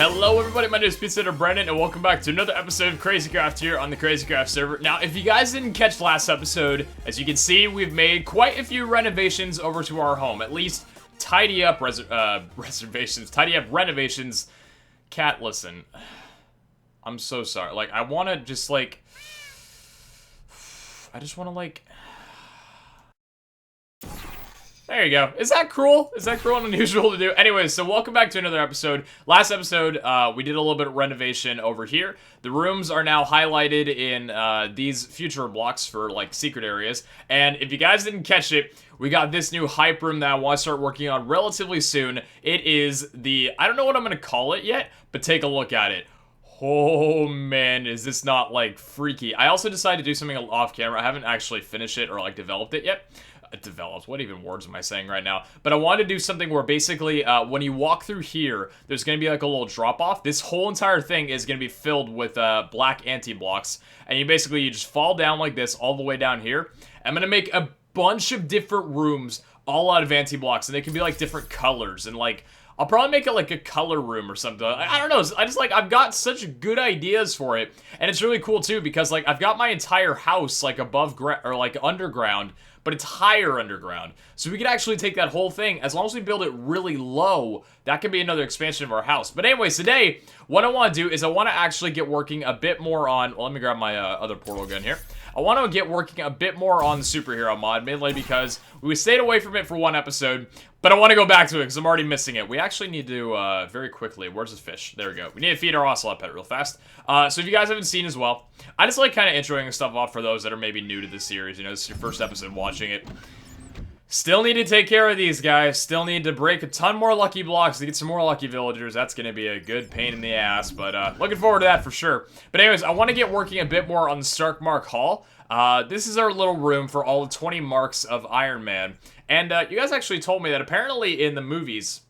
Hello everybody, my name is Pizza Brennan, and welcome back to another episode of Crazy Craft here on the Crazy Craft server. Now, if you guys didn't catch last episode, as you can see, we've made quite a few renovations over to our home. At least, tidy up renovations. Cat, listen. I'm so sorry. Like, I want to just, like... I just want to, like... There you go. Is that cruel? Is that cruel and unusual to do? Anyways, so welcome back to another episode. Last episode, we did a little bit of renovation over here. The rooms are now highlighted in these future blocks for, like, secret areas. And if you guys didn't catch it, we got this new hype room that I want to start working on relatively soon. It is the... I don't know what I'm going to call it yet, but take a look at it. Oh, man, is this not, like, freaky. I also decided to do something off camera. I haven't actually finished it or, like, developed it yet. What even words am I saying right now? But I wanted to do something where basically when you walk through here, there's going to be like a little drop off. This whole entire thing is going to be filled with black anti-blocks, and you just fall down like this all the way down here. I'm going to make a bunch of different rooms all out of anti-blocks, and they can be like different colors, and like I'll probably make it like a color room or something. I don't know. I just like, I've got such good ideas for it. And it's really cool too, because like I've got my entire house like above ground or like underground, but it's higher underground. So we could actually take that whole thing, as long as we build it really low, that could be another expansion of our house. But anyways, today, what I want to do is I want to actually get working a bit more on, well, let me grab my other portal gun here. I want to get working a bit more on the superhero mod, mainly because we stayed away from it for one episode, but I want to go back to it because I'm already missing it. We actually need to, very quickly, where's the fish? There we go. We need to feed our ocelot pet real fast. So if you guys haven't seen as well, I just like kind of introing stuff off for those that are maybe new to the series. You know, this is your first episode watching it. Still need to take care of these guys. Still need to break a ton more lucky blocks to get some more lucky villagers. That's going to be a good pain in the ass, but looking forward to that for sure. But anyways, I want to get working a bit more on the Stark Mark Hall. This is our little room for all the 20 marks of Iron Man. And you guys actually told me that apparently in the movies,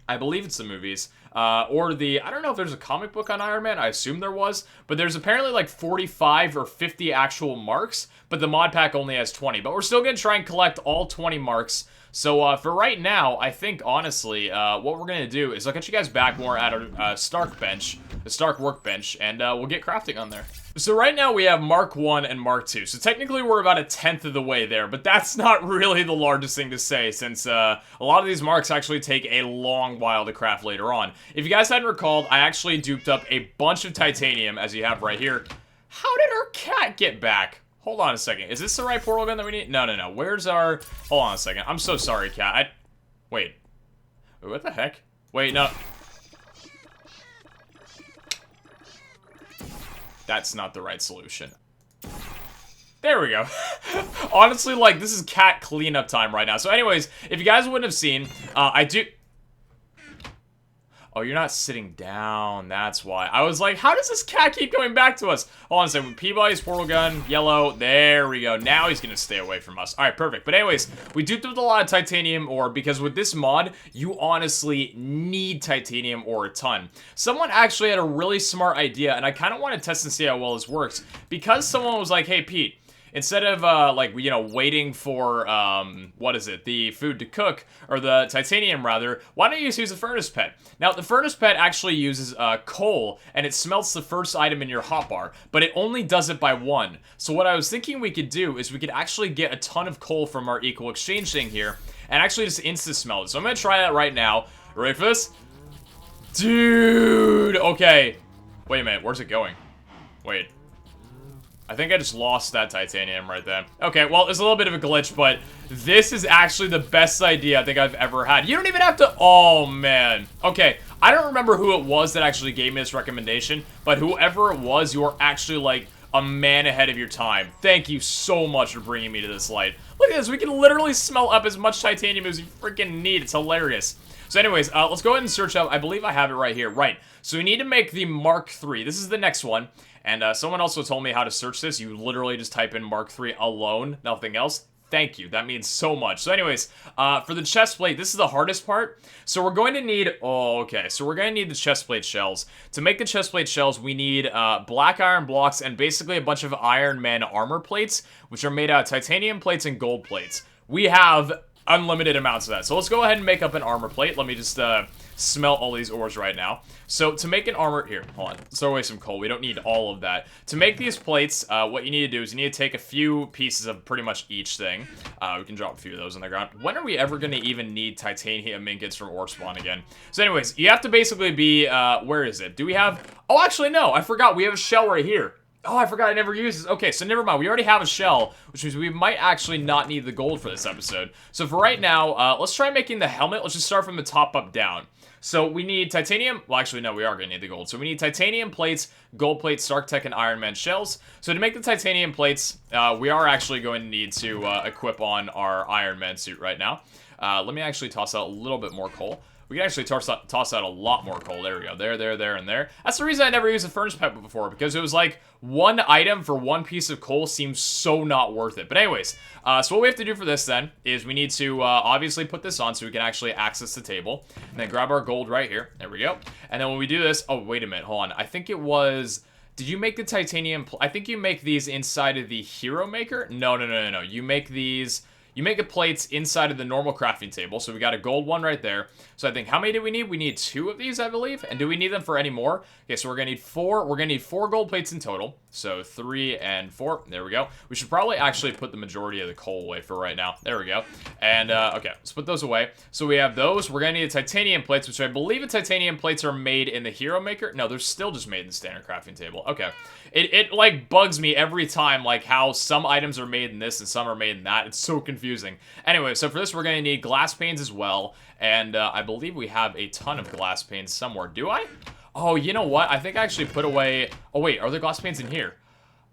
I believe it's the movies, or the, I don't know if there's a comic book on Iron Man, I assume there was, but there's apparently like 45 or 50 actual marks, but the mod pack only has 20. But we're still going to try and collect all 20 marks. So for right now, I think honestly, what we're going to do is I'll get you guys back more at a Stark bench, the Stark workbench, and we'll get crafting on there. So right now we have Mark 1 and Mark 2, so technically we're about 1/10 of the way there, but that's not really the largest thing to say, since a lot of these marks actually take a long while to craft later on. If you guys hadn't recalled, I actually duped up a bunch of titanium, as you have right here. How did our cat get back? Hold on a second, is this the right portal gun that we need? No, no, no, where's our... Hold on a second, I'm so sorry, cat. Wait, what the heck? Wait, no... That's not the right solution. There we go. Honestly, like, this is cat cleanup time right now. So anyways, if you guys wouldn't have seen, I do... Oh, you're not sitting down. That's why. I was like, how does this cat keep coming back to us? Hold on a second. Peabody's portal gun, yellow. There we go. Now he's going to stay away from us. All right, perfect. But anyways, we duped with a lot of titanium ore because with this mod, you honestly need titanium ore a ton. Someone actually had a really smart idea, and I kind of want to test and see how well this works. Because someone was like, hey, Pete, instead of, like, you know, waiting for, what is it, the food to cook, or the titanium, rather, why don't you just use a furnace pet? Now, the furnace pet actually uses, coal, and it smelts the first item in your hotbar, but it only does it by 1. So what I was thinking we could do is we could actually get a ton of coal from our equal exchange thing here, and actually just insta-smelt it. So I'm gonna try that right now. Ready for this? Dude! Okay. Wait a minute, where's it going? Wait. I think I just lost that titanium right then. Okay, well, it's a little bit of a glitch, but this is actually the best idea I think I've ever had. You don't even have to... Oh, man. Okay, I don't remember who it was that actually gave me this recommendation, but whoever it was, you are actually, like, a man ahead of your time. Thank you so much for bringing me to this light. Look at this. We can literally smelt up as much titanium as you freaking need. It's hilarious. So anyways, let's go ahead and search up. I believe I have it right here. Right. So we need to make the Mark III. This is the next one. And someone also told me how to search this. You literally just type in Mark III alone, nothing else. Thank you. That means so much. So anyways, for the chest plate, this is the hardest part. So we're going to need... Oh, okay. So we're going to need the chest plate shells. To make the chest plate shells, we need black iron blocks and basically a bunch of Iron Man armor plates, which are made out of titanium plates and gold plates. We have unlimited amounts of that. So let's go ahead and make up an armor plate. Let me just smelt all these ores right now. So to make an armor, here, hold on, let's throw away some coal. We don't need all of that. To make these plates, what you need to do is you need to take a few pieces of pretty much each thing. We can drop a few of those on the ground. When are we ever going to even need titanium ingots from ore spawn again? So anyways, you have to basically be, where is it? Do we have, oh, actually, no, I forgot. We have a shell right here. Oh, I forgot I never used this. Okay, so never mind. We already have a shell, which means we might actually not need the gold for this episode. So for right now, let's try making the helmet. Let's just start from the top up down. So we need titanium. Well, actually, no, we are going to need the gold. So we need titanium plates, gold plates, Stark Tech, and Iron Man shells. So to make the titanium plates, we are actually going to need to equip on our Iron Man suit right now. Let me actually toss out a little bit more coal. We can actually toss out a lot more coal. There we go. There, and there. That's the reason I never used a furnace pipe before, because it was like one item for one piece of coal seems so not worth it. But anyways, so what we have to do for this then is we need to obviously put this on so we can actually access the table. And then grab our gold right here. There we go. And then when we do this, oh, wait a minute. Hold on. I think it was... Did you make the titanium... I think you make these inside of the Hero Maker? No. You make these... You make the plates inside of the normal crafting table. So we got a gold one right there. So I think, how many do we need? We need 2 of these, I believe. And do we need them for any more? Okay, so we're going to need 4. We're going to need 4 gold plates in total. So 3 and 4. There we go. We should probably actually put the majority of the coal away for right now. There we go. And, okay, let's put those away. So we have those. We're going to need titanium plates, which I believe the titanium plates are made in the Hero Maker. No, they're still just made in the standard crafting table. Okay. It like, bugs me every time, like, how some items are made in this and some are made in that. It's so confusing. Anyway, so for this, we're going to need glass panes as well. And I believe we have a ton of glass panes somewhere. Do I? Oh, you know what? I think I actually put away... Oh, wait. Are there glass panes in here?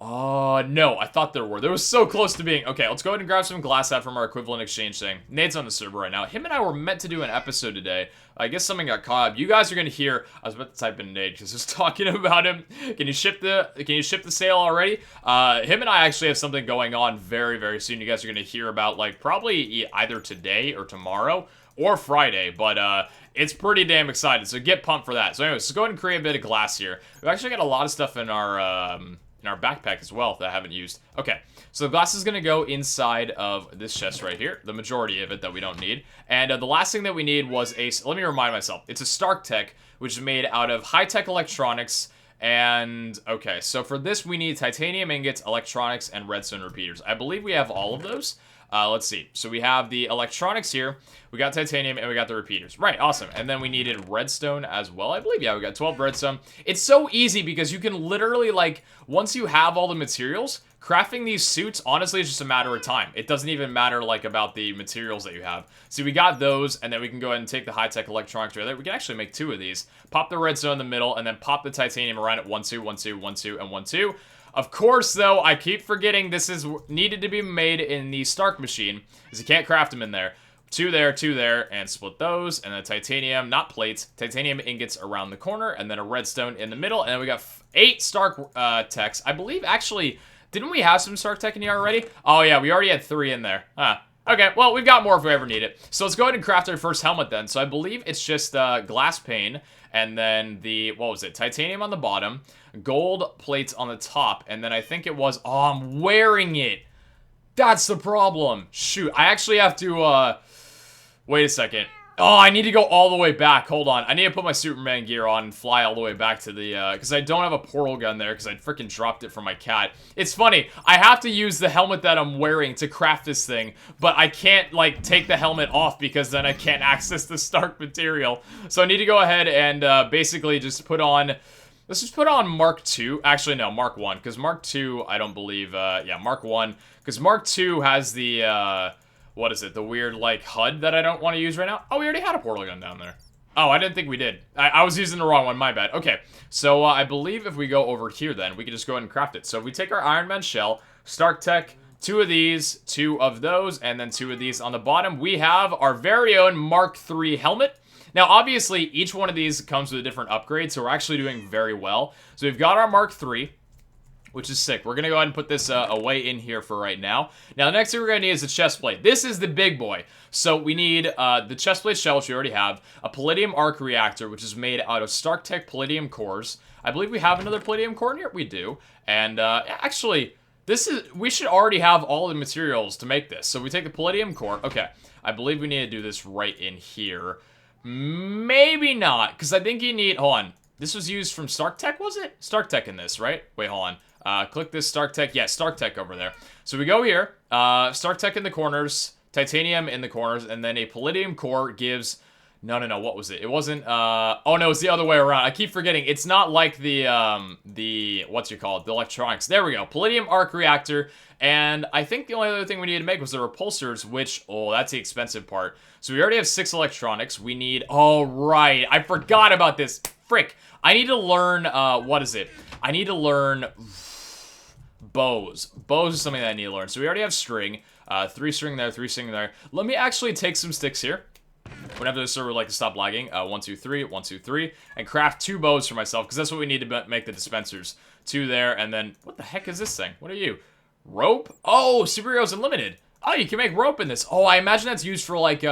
No. I thought there were. They were so close to being... Okay, let's go ahead and grab some glass out from our equivalent exchange thing. Nate's on the server right now. Him and I were meant to do an episode today. I guess something got caught up. You guys are going to hear... I was about to type in Nate because I was talking about him. Can you ship the sale already? Him and I actually have something going on very, very soon. You guys are going to hear about, like, probably either today or tomorrow. Or Friday, but it's pretty damn exciting, so get pumped for that. So anyways, let's go ahead and create a bit of glass here. We've actually got a lot of stuff in our backpack as well that I haven't used. Okay, so the glass is going to go inside of this chest right here, the majority of it that we don't need. And the last thing that we need was let me remind myself, it's a Stark Tech, which is made out of high-tech electronics. And, okay, so for this we need titanium ingots, electronics, and redstone repeaters. I believe we have all of those. Let's see. So we have the electronics here, we got titanium, and we got the repeaters. Right, awesome. And then we needed redstone as well, I believe. Yeah, we got 12 redstone. It's so easy because you can literally, like, once you have all the materials, crafting these suits, honestly, is just a matter of time. It doesn't even matter, like, about the materials that you have. See, we got those, and then we can go ahead and take the high-tech electronics right there. We can actually make 2 of these. Pop the redstone in the middle, and then pop the titanium around at 1, 2, 1, 2, 1, 2, and 1, 2. Of course, though, I keep forgetting this is needed to be made in the Stark machine, because you can't craft them in there. 2 there, and split those, and then titanium, not plates, titanium ingots around the corner, and then a redstone in the middle, and then we got 8 Stark techs. I believe, actually, didn't we have some Stark tech in here already? Oh, yeah, we already had 3 in there. Huh. Okay, well, we've got more if we ever need it. So let's go ahead and craft our first helmet then. So I believe it's just glass pane, and then the, what was it, titanium on the bottom, gold plates on the top, and then I think it was, oh, I'm wearing it. That's the problem. Shoot, I actually have to, wait a second. Oh, I need to go all the way back. Hold on. I need to put my Superman gear on and fly all the way back to the, because I don't have a portal gun there because I freaking dropped it from my cat. It's funny. I have to use the helmet that I'm wearing to craft this thing, but I can't, like, take the helmet off because then I can't access the Stark material. So I need to go ahead and, basically just put on... Let's just put on Mark 2. Actually, no, Mark 1, because Mark 2, I don't believe, yeah, Mark 1, because Mark 2 has the, what is it? The weird, like, HUD that I don't want to use right now? Oh, we already had a portal gun down there. Oh, I didn't think we did. I was using the wrong one, my bad. Okay, so I believe if we go over here then, we can just go ahead and craft it. So if we take our Iron Man shell, Stark Tech, 2 of these, 2 of those, and then 2 of these on the bottom, we have our very own Mark 3 helmet. Now, obviously, each one of these comes with a different upgrade, so we're actually doing very well. So we've got our Mark 3. Which is sick. We're going to go ahead and put this away in here for right now. Now, the next thing we're going to need is the chest plate. This is the big boy. So we need the chest plate shell, which we already have. A palladium arc reactor, which is made out of Stark Tech palladium cores. I believe we have another palladium core in here. We do. And actually, We should already have all the materials to make this. So we take the palladium core. Okay, I believe we need to do this right in here. Maybe not, because I think you need, hold on. This was used from Stark Tech, was it? Stark Tech in this, right? Wait, hold on. Click this Stark Tech. Yeah, Stark Tech over there. So we go here, Stark Tech in the corners, titanium in the corners, and then a palladium core gives... No, what was it? It wasn't, oh no, it's the other way around. I keep forgetting. It's not like the, what's it called? The electronics. There we go. Palladium arc reactor. And I think the only other thing we needed to make was the repulsors, which, oh, that's the expensive part. So we already have 6 electronics. We need, oh, right. I forgot about this. Frick. I need to learn, what is it? I need to learn bows. Bows is something that I need to learn. So we already have string. 3 string there, 3 string there. Let me actually take some sticks here. Whenever the server would like to stop lagging, 1, 2, 3, 1, 2, 3, and craft 2 bows for myself, because that's what we need to make the dispensers. 2 there, and then, what the heck is this thing? What are you? Rope? Oh, Superheroes Unlimited. Oh, you can make rope in this. Oh, I imagine that's used for, like,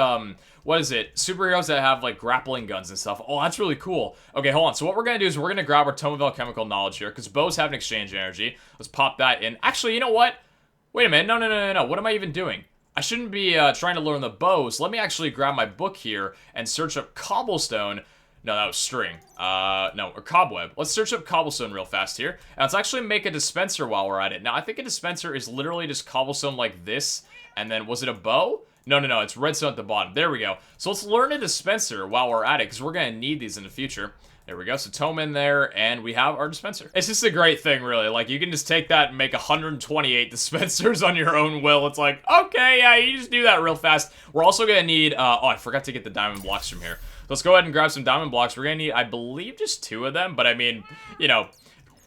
what is it? Superheroes that have, like, grappling guns and stuff. Oh, that's really cool. Okay, hold on. So what we're going to do is we're going to grab our Tome of Alchemical Knowledge here, because bows have an exchange energy. Let's pop that in. Actually, you know what? Wait a minute. No. What am I even doing? I shouldn't be trying to learn the bows. Let me actually grab my book here and search up cobblestone. No, that was string. No, or cobweb. Let's search up cobblestone real fast here. And let's actually make a dispenser while we're at it. Now, I think a dispenser is literally just cobblestone like this. And then, was it a bow? No, it's redstone at the bottom. There we go. So let's learn a dispenser while we're at it, because we're going to need these in the future. There we go. So tome in there, and we have our dispenser. It's just a great thing, really. Like, you can just take that and make 128 dispensers on your own will. It's like, okay, yeah, you just do that real fast. We're also gonna need, oh, I forgot to get the diamond blocks from here. Let's go ahead and grab some diamond blocks. We're gonna need, I believe, just 2 of them, but I mean, you know,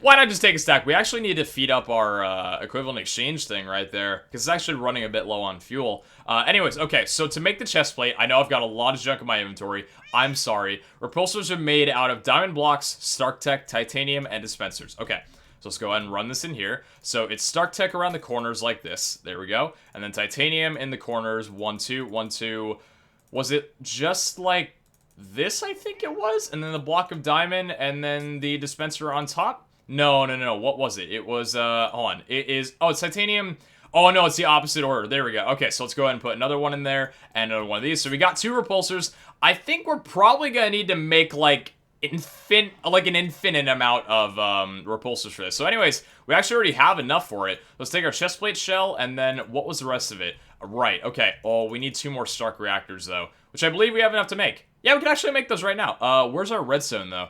why not just take a stack? We actually need to feed up our equivalent exchange thing right there, because it's actually running a bit low on fuel. Anyways, okay, so to make the chest plate, I know I've got a lot of junk in my inventory. I'm sorry. Repulsors are made out of diamond blocks, Stark Tech, titanium, and dispensers. Okay, so let's go ahead and run this in here. So it's Stark Tech around the corners like this. There we go. And then titanium in the corners. 1, 2, 1, 2. Was it just like this, I think it was? And then the block of diamond, and then the dispenser on top? No. What was it? It was, hold on. It is, oh, it's titanium. Oh, no, it's the opposite order. There we go. Okay, so let's go ahead and put another one in there and another one of these. So we got 2 repulsors. I think we're probably going to need to make, like, an infinite amount of repulsors for this. So anyways, we actually already have enough for it. Let's take our chestplate shell, and then what was the rest of it? Right, okay. Oh, we need 2 more Stark reactors, though, which I believe we have enough to make. Yeah, we can actually make those right now. Where's our redstone, though?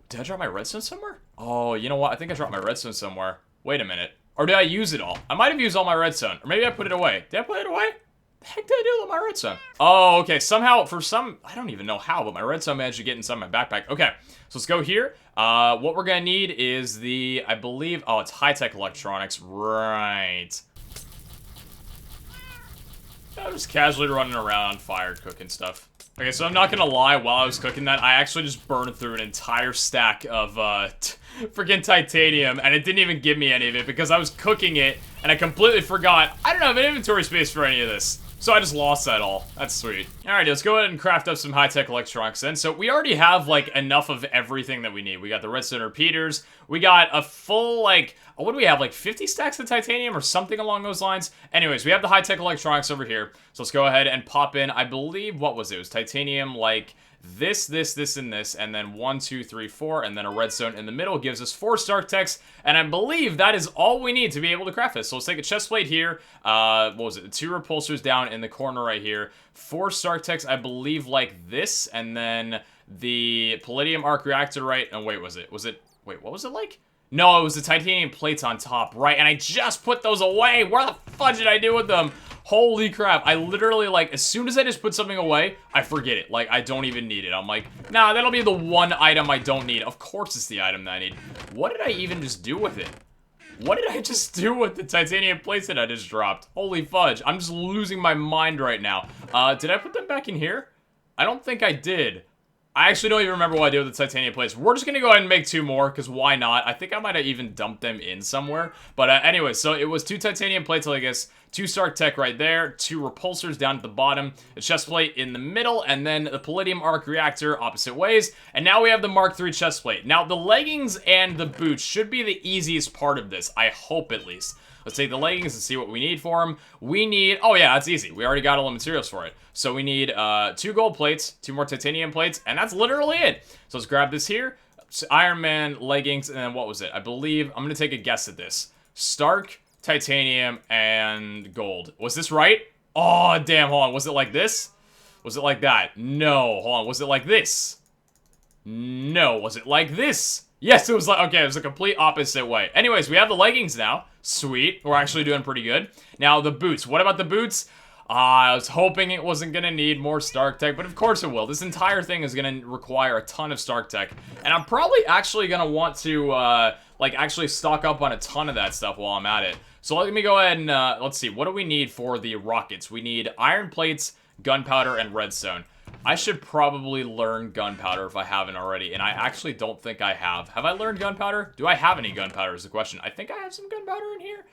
Did I drop my redstone somewhere? Oh, you know what? I think I dropped my redstone somewhere. Wait a minute. Or did I use it all? I might have used all my redstone. Or maybe I put it away. Did I put it away? The heck did I do with my redstone? Oh, okay. Somehow, for some... I don't even know how, but my redstone managed to get inside my backpack. Okay, so let's go here. What we're going to need is the... I believe... Oh, it's high-tech electronics. Right. I'm just casually running around on fire cooking stuff. Okay, so I'm not gonna lie, while I was cooking that, I actually just burned through an entire stack of, freaking titanium, and it didn't even give me any of it, because I was cooking it, and I completely forgot, I don't have an inventory space for any of this. So I just lost that all. That's sweet. Alright, let's go ahead and craft up some high-tech electronics then. So we already have, like, enough of everything that we need. We got the redstone repeaters. We got a full, like, what do we have, like 50 stacks of titanium or something along those lines? Anyways, we have the high-tech electronics over here. So let's go ahead and pop in, I believe, what was it? It was titanium, like... this, and this, and then 1, 2, 3, 4, and then a redstone in the middle gives us 4 Stark Techs, and I believe that is all we need to be able to craft this. So let's take a chest plate here, what was it, 2 repulsors down in the corner right here, 4 Stark Techs, I believe, like this, and then the palladium arc reactor right, and wait, wait, what was it like? No, it was the titanium plates on top, right, and I just put those away. Where the fudge did I do with them? Holy crap, I literally, like, as soon as I just put something away, I forget it. Like, I don't even need it. I'm like, nah, that'll be the one item I don't need. Of course it's the item that I need. What did I even just do with it? What did I just do with the titanium plates that I just dropped? Holy fudge, I'm just losing my mind right now. Did I put them back in here? I don't think I did. I actually don't even remember what I did with the titanium plates. We're just gonna go ahead and make 2 more, because why not? I think I might have even dumped them in somewhere. But anyway, so it was 2 titanium plates, I guess, 2 Stark Tech right there, 2 repulsors down at the bottom, a chest plate in the middle, and then the palladium arc reactor opposite ways. And now we have the Mark III chest plate. Now, the leggings and the boots should be the easiest part of this. I hope, at least. Let's take the leggings and see what we need for them. We need... Oh, yeah, that's easy. We already got all the materials for it. So we need 2 gold plates, 2 more titanium plates, and that's literally it. So let's grab this here. Iron Man, leggings, and then what was it? I believe... I'm going to take a guess at this. Stark, titanium, and gold. Was this right? Oh, damn. Hold on. Was it like this? Was it like that? No. Hold on. Was it like this? No. Was it like this? Yes, it was like... Okay, it was the complete opposite way. Anyways, we have the leggings now. Sweet. We're actually doing pretty good. Now, the boots. What about the boots? I was hoping it wasn't going to need more Stark Tech, but of course it will. This entire thing is going to require a ton of Stark Tech, and I'm probably actually going to want to, like, actually stock up on a ton of that stuff while I'm at it. So let me go ahead and, let's see. What do we need for the rockets? We need iron plates, gunpowder, and redstone. I should probably learn gunpowder if I haven't already, and I actually don't think I have. Have I learned gunpowder? Do I have any gunpowder is the question. I think I have some gunpowder in here.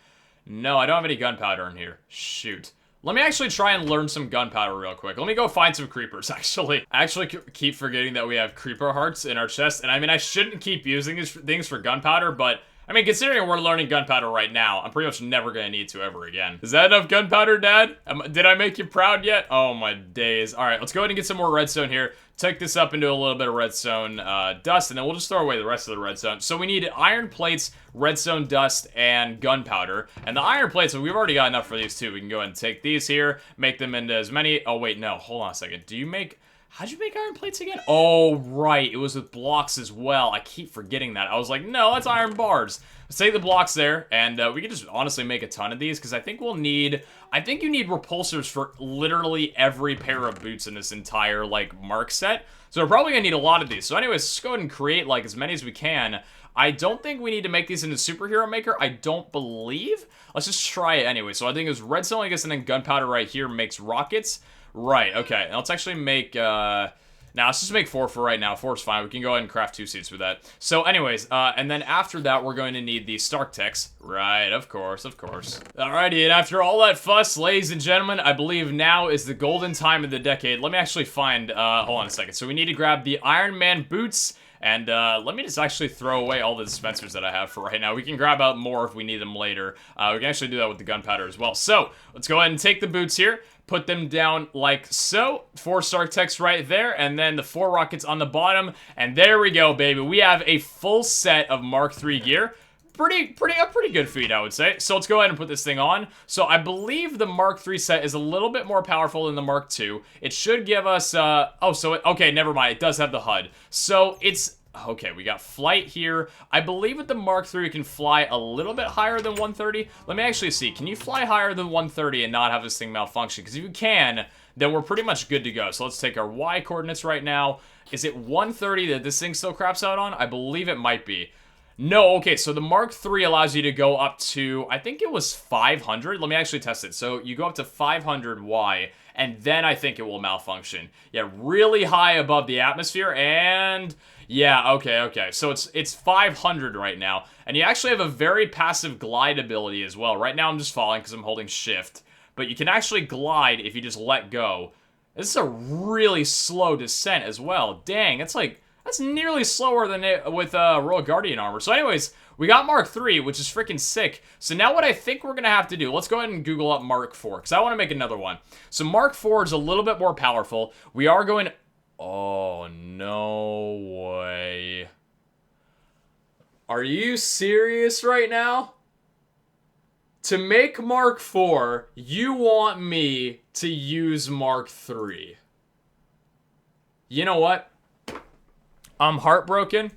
No, I don't have any gunpowder in here. Shoot. Let me actually try and learn some gunpowder real quick. Let me go find some creepers, actually. I actually keep forgetting that we have creeper hearts in our chest, and I mean, I shouldn't keep using these things for gunpowder, but... I mean, considering we're learning gunpowder right now, I'm pretty much never gonna need to ever again. Is that enough gunpowder, Dad? Did I make you proud yet? Oh, my days. All right, let's go ahead and get some more redstone here. Take this up into a little bit of redstone dust, and then we'll just throw away the rest of the redstone. So we need iron plates, redstone dust, and gunpowder. And the iron plates, we've already got enough for these two. We can go ahead and take these here, make them into as many... Oh, wait, no. Hold on a second. Do you make... How'd you make iron plates again? Oh, right. It was with blocks as well. I keep forgetting that. I was like, no, that's iron bars. Let's take the blocks there, and we can just honestly make a ton of these, because I think we'll need... I think you need repulsors for literally every pair of boots in this entire, like, mark set. So we're probably gonna need a lot of these. So anyways, let's go ahead and create, like, as many as we can. I don't think we need to make these into Superhero Maker. I don't believe. Let's just try it anyway. So I think it was redstone, I guess, and then gunpowder right here makes rockets. Right, okay. Now let's actually make, now let's just make 4 for right now. 4 is fine. We can go ahead and craft 2 seeds with that. So anyways, and then after that, we're going to need the Stark Techs. Right, of course, of course. Alrighty, and after all that fuss, ladies and gentlemen, I believe now is the golden time of the decade. Let me actually find, hold on a second. So we need to grab the Iron Man boots. And let me just actually throw away all the dispensers that I have for right now. We can grab out more if we need them later. We can actually do that with the gunpowder as well. So, let's go ahead and take the boots here. Put them down like so. 4 Stark Techs right there. And then the 4 rockets on the bottom. And there we go, baby. We have a full set of Mark III gear. A pretty good feat, I would say. So let's go ahead and put this thing on. So I believe the Mark III set is a little bit more powerful than the Mark II. It should give us, okay, never mind. It does have the HUD. So it's, okay, we got flight here. I believe with the Mark III, you can fly a little bit higher than 130. Let me actually see. Can you fly higher than 130 and not have this thing malfunction? Because if you can, then we're pretty much good to go. So let's take our Y coordinates right now. Is it 130 that this thing still craps out on? I believe it might be. No, okay, so the Mark III allows you to go up to, I think it was 500. Let me actually test it. So you go up to 500 Y, and then I think it will malfunction. Yeah, really high above the atmosphere, and yeah, okay. So it's 500 right now, and you actually have a very passive glide ability as well. Right now I'm just falling because I'm holding shift, but you can actually glide if you just let go. This is a really slow descent as well. Dang, that's nearly slower than it with Royal Guardian armor. So anyways, we got Mark III, which is freaking sick. So now what I think we're going to have to do, let's go ahead and Google up Mark IV, because I want to make another one. So Mark IV is a little bit more powerful. We are going... Oh, no way. Are you serious right now? To make Mark IV, you want me to use Mark III. You know what? I'm heartbroken.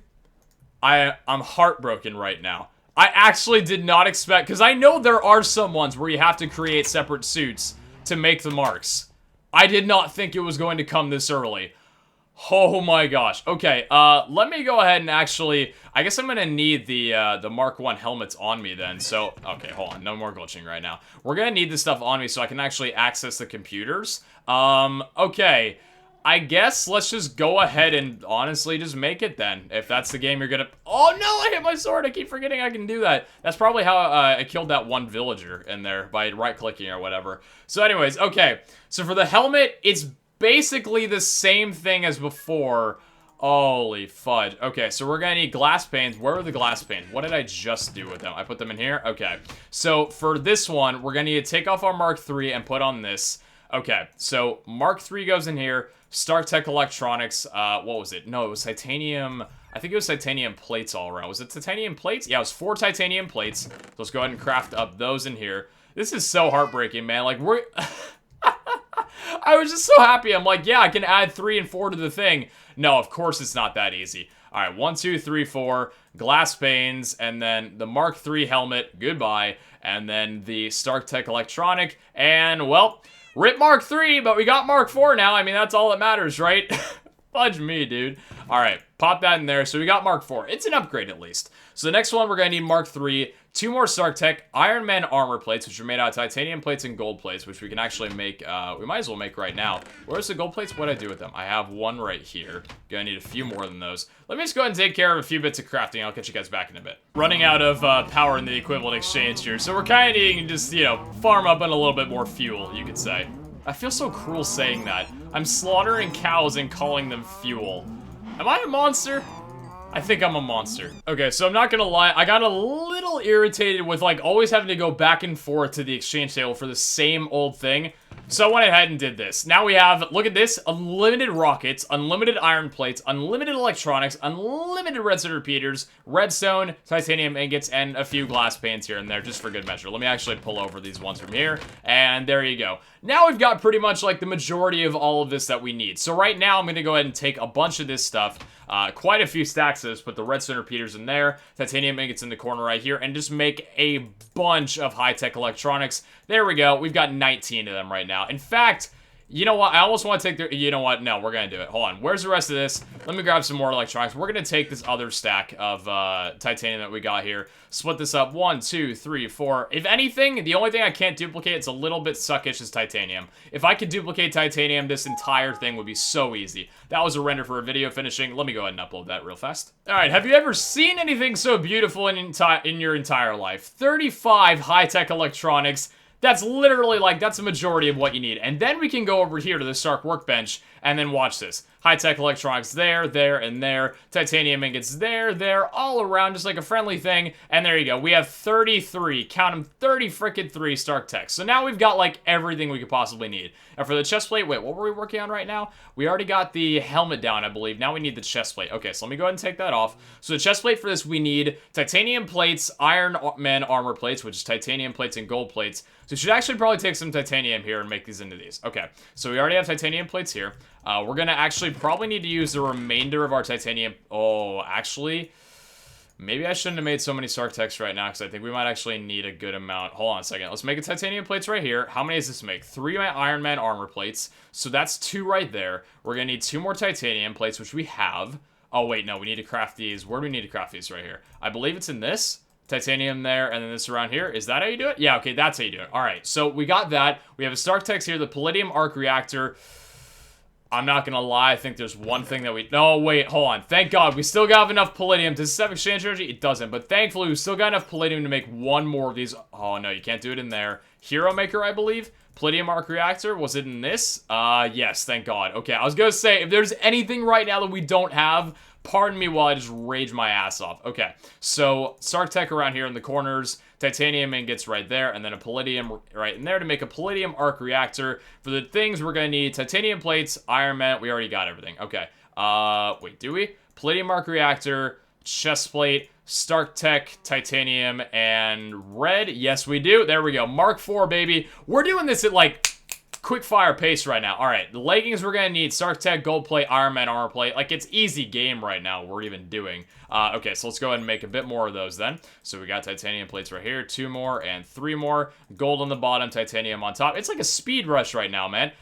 I'm heartbroken right now. I actually did not expect, because I know there are some ones where you have to create separate suits to make the marks. I did not think it was going to come this early. Oh my gosh. Okay, let me go ahead and actually, I guess I'm going to need the Mark I helmets on me then. So, okay, hold on. No more glitching right now. We're going to need this stuff on me so I can actually access the computers. Okay. I guess let's just go ahead and honestly just make it then. If that's the game you're gonna... Oh no, I hit my sword. I keep forgetting I can do that. That's probably how I killed that one villager in there by right-clicking or whatever. So anyways, okay. So for the helmet, it's basically the same thing as before. Holy fudge. Okay, so we're gonna need glass panes. Where are the glass panes? What did I just do with them? I put them in here? Okay. So for this one, we're gonna need to take off our Mark III and put on this. Okay, so Mark III goes in here. StarTech Electronics, what was it? No, it was titanium. I think it was titanium plates all around. Was it titanium plates? Yeah, it was 4 titanium plates. So let's go ahead and craft up those in here. This is so heartbreaking, man. Like, we're... I was just so happy. I'm like, yeah, I can add 3 and 4 to the thing. No, of course it's not that easy. All right, 1, 2, 3, 4. Glass panes, and then the Mark III helmet. Goodbye. And then the StarTech Electronic. And, well... Rip Mark III, but we got Mark IV now. I mean, that's all that matters, right? Fudge me, dude. All right, pop that in there. So we got Mark IV. It's an upgrade, at least. So the next one, we're going to need Mark III. 2 more StarTech Iron Man armor plates, which are made out of titanium plates and gold plates, which we can actually make, we might as well make right now. Where's the gold plates? What do I do with them? I have one right here. Gonna need a few more than those. Let me just go ahead and take care of a few bits of crafting. I'll catch you guys back in a bit. Running out of power in the equivalent exchange here, so we're kind of needing to just, you know, farm up on a little bit more fuel, you could say. I feel so cruel saying that. I'm slaughtering cows and calling them fuel. Am I a monster? I think I'm a monster. Okay, so I'm not gonna lie, I got a little irritated with like always having to go back and forth to the exchange table for the same old thing. So I went ahead and did this. Now we have, look at this, unlimited rockets, unlimited iron plates, unlimited electronics, unlimited redstone repeaters, redstone, titanium ingots, and a few glass panes here and there just for good measure. Let me actually pull over these ones from here, and there you go. Now we've got pretty much like the majority of all of this that we need. So right now I'm gonna go ahead and take a bunch of this stuff, quite a few stacks of this, put the redstone repeaters in there, titanium ingots in the corner right here, and just make a bunch of high-tech electronics. There we go. We've got 19 of them right now. In fact, you know what? I almost want to take the... You know what? No, we're going to do it. Hold on. Where's the rest of this? Let me grab some more electronics. We're going to take this other stack of titanium that we got here. Split this up. 1, 2, 3, 4. If anything, the only thing I can't duplicate, it's a little bit suckish, is titanium. If I could duplicate titanium, this entire thing would be so easy. That was a render for a video finishing. Let me go ahead and upload that real fast. All right. Have you ever seen anything so beautiful in your entire life? 35 high-tech electronics. That's literally like, that's the majority of what you need. And then we can go over here to the Stark Workbench and then watch this. High-tech electronics there, and there. Titanium ingots there, all around, just like a friendly thing. And there you go. We have 33, count them, 30 frickin' 3 Stark Techs. So now we've got like everything we could possibly need. And for the chest plate, wait, what were we working on right now? We already got the helmet down, I believe. Now we need the chest plate. Okay, so let me go ahead and take that off. So the chest plate for this, we need titanium plates, Iron Man armor plates, which is titanium plates and gold plates. So we should actually probably take some titanium here and make these into these. Okay, so we already have titanium plates here. We're gonna actually probably need to use the remainder of our titanium. Oh, actually, maybe I shouldn't have made so many Stark Techs right now because I think we might actually need a good amount. Hold on a second. Let's make a titanium plates right here. How many does this make? 3 Iron Man armor plates. So that's 2 right there. We're gonna need 2 more titanium plates, which we have. Oh, wait, no, we need to craft these. Where do we need to craft these? Right here. I believe it's in this. Titanium there, and then this around here. Is that how you do it? Yeah, okay, that's how you do it. All right, so we got that. We have a Stark Techs here, the Palladium Arc Reactor. I'm not gonna lie, I think there's one thing that we... No, wait, hold on. Thank God, we still got enough palladium. Does this have exchange energy? It doesn't, but thankfully, we still got enough palladium to make one more of these. Oh, no, you can't do it in there. Hero Maker, I believe. Palladium Arc Reactor, was it in this? Yes, thank God. Okay, I was gonna say, if there's anything right now that we don't have, pardon me while I just rage my ass off. Okay, so Stark Tech around here in the corners, titanium ingots right there, and then a palladium right in there to make a Palladium Arc Reactor. For the things, we're gonna need titanium plates, Iron Man, we already got everything. Okay, wait, do we? Palladium Arc Reactor, chest plate, Stark Tech, titanium, and red. Yes, we do. There we go. Mark IV, baby. We're doing this at, like, quick fire pace right now. All right, the leggings we're gonna need Stark Tech, gold plate, Iron Man armor plate. Like, it's easy game right now we're even doing. Okay, so let's go ahead and make a bit more of those then. So we got titanium plates right here, 2 more and 3 more. Gold on the bottom, titanium on top. It's like a speed rush right now, man.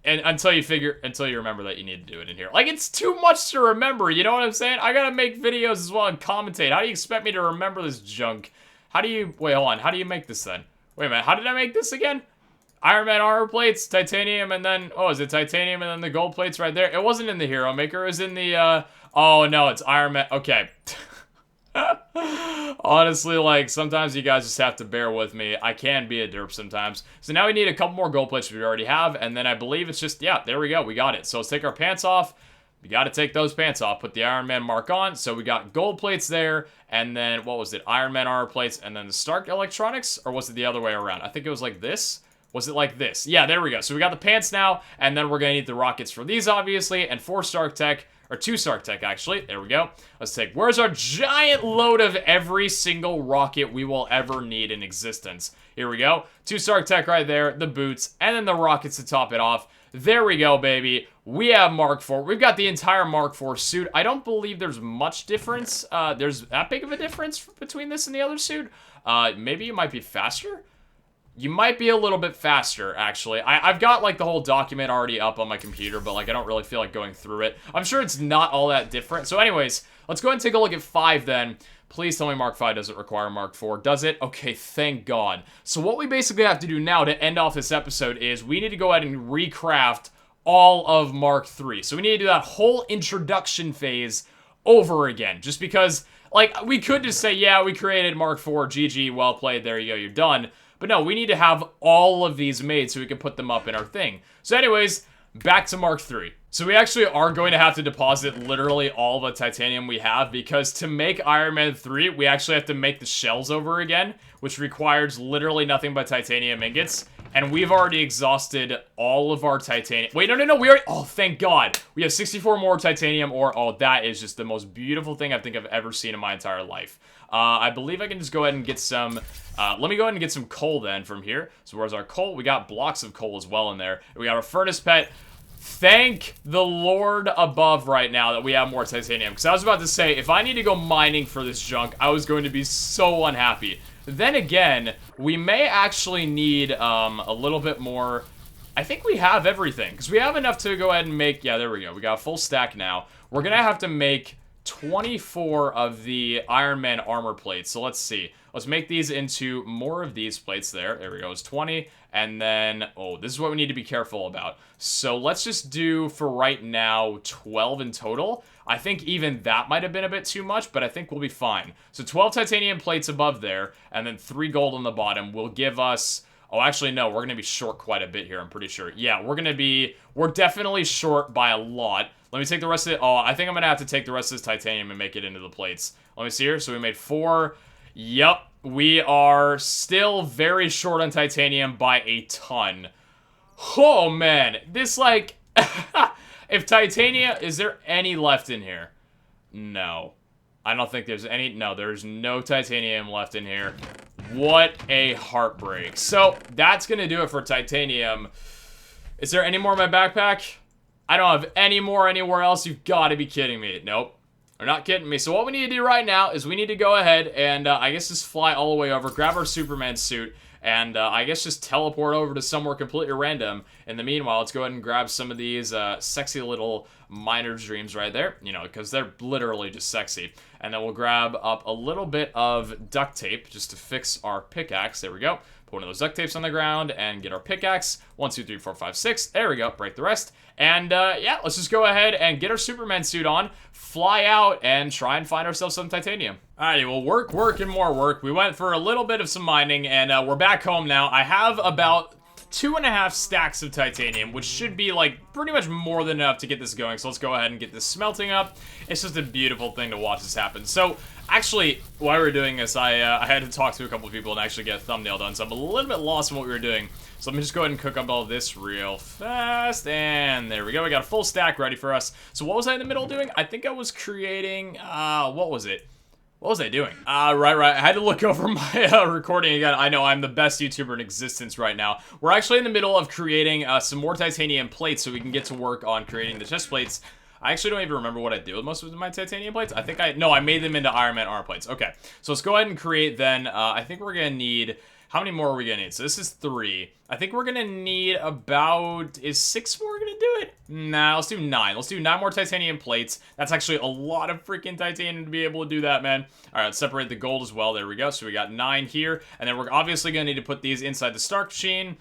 And until you remember that you need to do it in here. Like, it's too much to remember, you know what I'm saying? I gotta make videos as well and commentate. How do you expect me to remember this junk? How do you, wait, hold on. How do you make this then? Wait a minute, how did I make this again? Iron Man armor plates, titanium, and then, oh, is it titanium and then the gold plates right there? It wasn't in the Hero Maker, it was in the, oh, no, it's Iron Man, okay. Honestly, like, sometimes you guys just have to bear with me. I can be a derp sometimes. So now we need a couple more gold plates we already have, and then I believe it's just, yeah, there we go, we got it. So let's take our pants off. We got to take those pants off, put the Iron Man mark on. So we got gold plates there, and then, what was it, Iron Man armor plates, and then the Stark Electronics, or was it the other way around? I think it was like this. Was it like this? Yeah, there we go. So we got the pants now, and then we're going to need the rockets for these, obviously, and 4 Stark Tech, or 2 Stark Tech, actually. There we go. Let's take, where's our giant load of every single rocket we will ever need in existence? Here we go. 2 Stark Tech right there, the boots, and then the rockets to top it off. There we go, baby. We have Mark IV. We've got the entire Mark IV suit. I don't believe there's much difference. There's that big of a difference between this and the other suit. Maybe you might be faster? You might be a little bit faster, actually. I've got, like, the whole document already up on my computer, but, like, I don't really feel like going through it. I'm sure it's not all that different. So anyways, let's go ahead and take a look at 5 then. Please tell me Mark V doesn't require Mark IV. Does it? Okay, thank God. So what we basically have to do now to end off this episode is we need to go ahead and recraft all of Mark III. So we need to do that whole introduction phase over again. Just because, like, we could just say, yeah, we created Mark IV, GG, well played, there you go, you're done. But no, we need to have all of these made so we can put them up in our thing. So anyways, back to Mark III. So we actually are going to have to deposit literally all the titanium we have, because to make Iron Man 3, we actually have to make the shells over again, which requires literally nothing but titanium ingots. And we've already exhausted all of our titanium. Wait, no, we already, oh, thank God. We have 64 more titanium ore. Oh, that is just the most beautiful thing I think I've ever seen in my entire life. I believe I can just go ahead and get some, let me go ahead and get some coal then from here. So where's our coal? We got blocks of coal as well in there. We got our furnace pet. Thank the Lord above right now that we have more titanium. Because I was about to say, if I need to go mining for this junk, I was going to be so unhappy. Then again, we may actually need a little bit more. I think we have everything. Because we have enough to go ahead and make, yeah, there we go. We got a full stack now. We're going to have to make 24 of the Iron Man armor plates. So let's see. Let's make these into more of these plates there. There we go. It's 20. And then, oh, this is what we need to be careful about. So let's just do, for right now, 12 in total. I think even that might have been a bit too much, but I think we'll be fine. So 12 titanium plates above there, and then 3 gold on the bottom will give us... Oh, actually, no, we're going to be short quite a bit here, I'm pretty sure. Yeah, we're definitely short by a lot. Let me take the rest of it. Oh, I think I'm going to have to take the rest of this titanium and make it into the plates. Let me see here. So we made 4. Yep, we are still very short on titanium by a ton. Oh, man. This, like... if titanium... Is there any left in here? No. I don't think there's any... No, there's no titanium left in here. What a heartbreak. So, that's going to do it for titanium. Is there any more in my backpack? I don't have any more anywhere else. You've got to be kidding me. Nope. They're not kidding me. So what we need to do right now is we need to go ahead and I guess just fly all the way over, grab our Superman suit, and I guess just teleport over to somewhere completely random. In the meanwhile, let's go ahead and grab some of these sexy little miner's dreams right there, you know, because they're literally just sexy. And then we'll grab up a little bit of duct tape just to fix our pickaxe. There we go. Put one of those duct tapes on the ground and get our pickaxe. 1, 2, 3, 4, 5, 6. There we go. Break the rest. And yeah, let's just go ahead and get our Superman suit on, fly out, and try and find ourselves some titanium. Alrighty, well, work, and more work. We went for a little bit of some mining, and we're back home now. I have about 2.5 stacks of titanium, which should be, like, pretty much more than enough to get this going. So let's go ahead and get this smelting up. It's just a beautiful thing to watch this happen. So, actually, while we were doing this, I had to talk to a couple of people and actually get a thumbnail done. So I'm a little bit lost in what we were doing. So let me just go ahead and cook up all this real fast. And there we go. We got a full stack ready for us. So what was I in the middle doing? I think I was creating, what was it? What was I doing? Right. I had to look over my recording again. I know I'm the best YouTuber in existence right now. We're actually in the middle of creating some more titanium plates so we can get to work on creating the chest plates. I actually don't even remember what I did with most of my titanium plates. I made them into Iron Man armor plates. Okay, so let's go ahead and create then. I think we're gonna need, How many more are we gonna need? So this is 3. I think we're gonna need about... Is 6 more gonna do it? Nah, let's do 9. Let's do 9 more titanium plates. That's actually a lot of freaking titanium to be able to do that, man. All right, let's separate the gold as well. There we go. So we got 9 here. And then we're obviously gonna need to put these inside the Stark machine,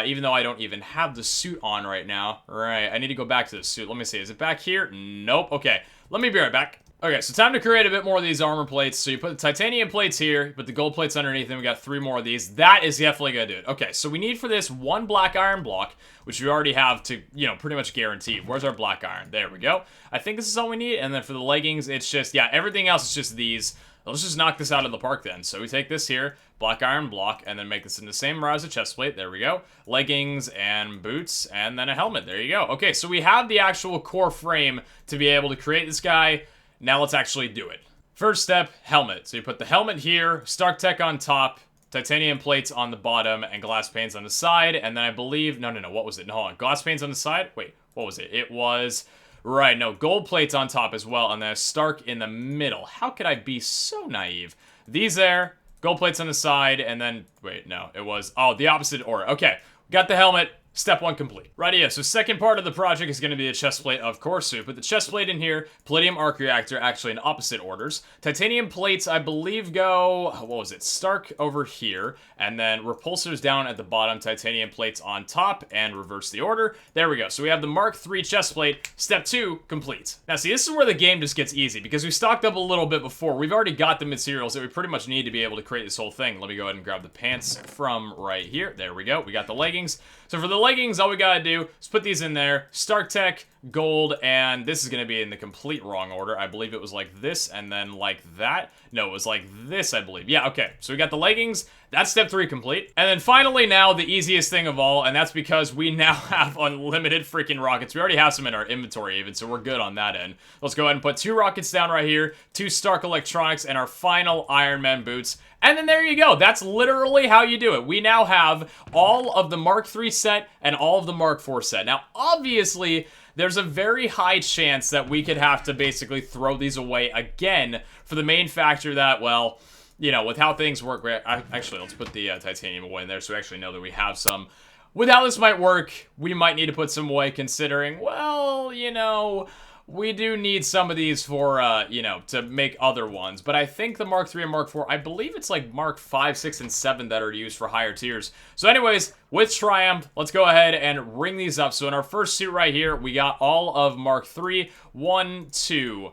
even though I don't even have the suit on right now. All right, I need to go back to the suit. Let me see. Is it back here? Nope. Okay, let me be right back. Okay, so time to create a bit more of these armor plates. So you put the titanium plates here, put the gold plates underneath, and we got 3 more of these. That is definitely gonna do it. Okay, so we need for this 1 black iron block, which we already have to, you know, pretty much guarantee. Where's our black iron? There we go. I think this is all we need, and then for the leggings, it's just, yeah, everything else is just these. Let's just knock this out of the park then. So we take this here, black iron block, and then make this in the same row as a chest plate. There we go. Leggings and boots, and then a helmet. There you go. Okay, so we have the actual core frame to be able to create this guy. Now let's actually do it. First step, helmet. So you put the helmet here, Stark Tech on top, titanium plates on the bottom, and glass panes on the side, and then I believe... No, what was it? No, hold on. Glass panes on the side? Wait, what was it? It was... Right, no, gold plates on top as well, and then a Stark in the middle. How could I be so naive? These there, gold plates on the side, and then... Wait, no, it was... Oh, the opposite order. Okay, got the helmet. Step 1 complete. Righty-o, so second part of the project is going to be a chest plate, of course. So we put the chest plate in here, palladium arc reactor, actually in opposite orders. Titanium plates, I believe, go, what was it, Stark over here, and then repulsors down at the bottom, titanium plates on top, and reverse the order. There we go. So we have the Mark III chest plate, step 2 complete. Now see, this is where the game just gets easy, because we stocked up a little bit before. We've already got the materials that we pretty much need to be able to create this whole thing. Let me go ahead and grab the pants from right here. There we go. We got the leggings. So for the leggings, all we gotta do is put these in there. Stark Tech, gold, and this is gonna be in the complete wrong order. I believe it was like this and then like that. No, it was like this, I believe. Yeah, okay. So we got the leggings. That's step 3 complete. And then finally now, the easiest thing of all, and that's because we now have unlimited freaking rockets. We already have some in our inventory even, so we're good on that end. Let's go ahead and put 2 rockets down right here, 2 Stark electronics, and our final Iron Man boots. And then there you go. That's literally how you do it. We now have all of the Mark III set and all of the Mark IV set. Now, obviously, there's a very high chance that we could have to basically throw these away again for the main factor that, well, you know, with how things work, actually, let's put the titanium away in there so we actually know that we have some. With how this might work, we might need to put some away considering, well, you know, we do need some of these for, you know, to make other ones. But I think the Mark III and Mark IV, I believe it's like Mark 5, 6, and 7 that are used for higher tiers. So anyways, with Triumph, let's go ahead and ring these up. So in our first suit right here, we got all of Mark III, 1, 2,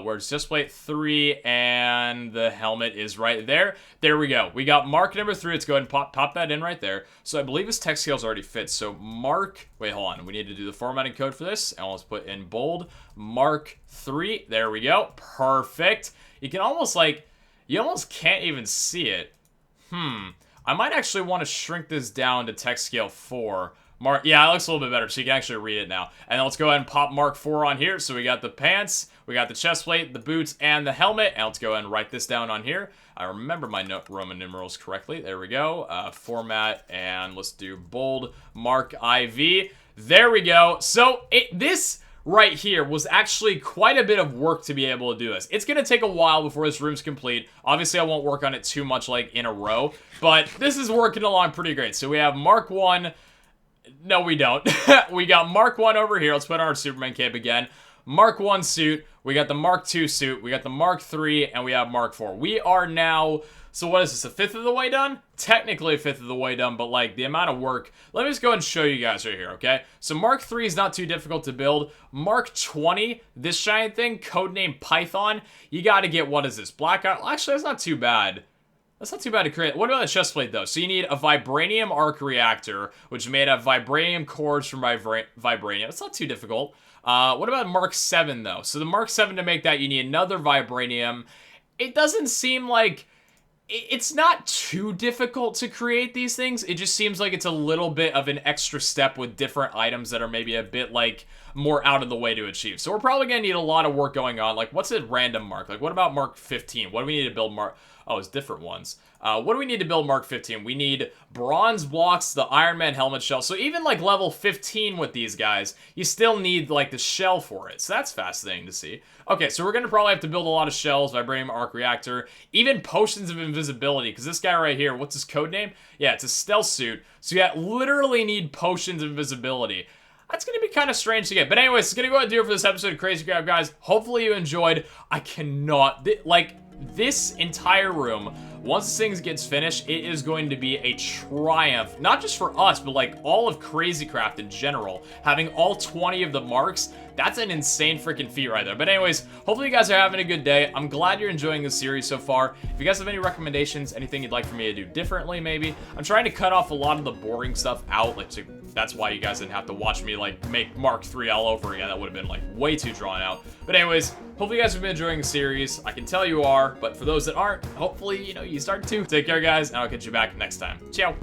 where's chest plate 3, and the helmet is right there. There we go. We got Mark number 3. Let's go ahead and pop that in right there. So I believe his tech scales already fit. So Mark, wait, hold on. We need to do the formatting code for this, and let's put in bold, Mark 3. There we go. Perfect. You can almost like, you almost can't even see it. I might actually want to shrink this down to tech scale 4. Mark, yeah, it looks a little bit better, so you can actually read it now. And then let's go ahead and pop Mark 4 on here. So we got the pants, we got the chest plate, the boots, and the helmet. And let's go ahead and write this down on here. I remember my Roman numerals correctly. There we go. Format, and let's do bold, Mark IV. There we go. So this right here was actually quite a bit of work to be able to do this. It's gonna take a while before this room's complete. Obviously, I won't work on it too much like in a row, but this is working along pretty great. So we have Mark 1. No, we don't. We got Mark 1 over here. Let's put on our Superman cape again. Mark 1 suit. We got the Mark 2 suit. We got the Mark 3, and we have Mark 4. We are now... So what is this, a fifth of the way done? Technically a fifth of the way done, but like the amount of work. Let me just go ahead and show you guys right here, okay? So Mark 3 is not too difficult to build. Mark 20, this giant thing, codename Python, you gotta get, what is this, blackout? Actually, that's not too bad. That's not too bad to create. What about the chest plate, though? So you need a vibranium arc reactor, which is made of vibranium cores from vibranium. It's not too difficult. What about Mark 7, though? So the Mark 7, to make that, you need another vibranium. It doesn't seem like... It's not too difficult to create these things. It just seems like it's a little bit of an extra step with different items that are maybe a bit, like, more out of the way to achieve. So we're probably going to need a lot of work going on. Like, what's a random mark? Like, what about Mark 15? What do we need to build Mark... Oh, it's different ones. What do we need to build Mark 15? We need bronze blocks, the Iron Man helmet shell. So even, like, level 15 with these guys, you still need, like, the shell for it. So that's fascinating to see. Okay, so we're gonna probably have to build a lot of shells, vibranium arc reactor, even potions of invisibility, because this guy right here, what's his code name? Yeah, it's a stealth suit, so yeah, literally need potions of invisibility. That's going to be kind of strange to get. But anyways, it's going to go ahead and do it for this episode of Crazy Grab, guys. Hopefully you enjoyed. I cannot, like, this entire room, once this thing gets finished, it is going to be a triumph. Not just for us, but like all of Crazy Craft in general. Having all 20 of the marks, that's an insane freaking feat right there. But anyways, hopefully you guys are having a good day. I'm glad you're enjoying this series so far. If you guys have any recommendations, anything you'd like for me to do differently, maybe. I'm trying to cut off a lot of the boring stuff out, like, so that's why you guys didn't have to watch me, like, make Mark 3 all over again. That would have been, like, way too drawn out. But anyways, hopefully you guys have been enjoying the series. I can tell you are, but for those that aren't, hopefully, you know, you start to. Take care, guys, and I'll catch you back next time. Ciao.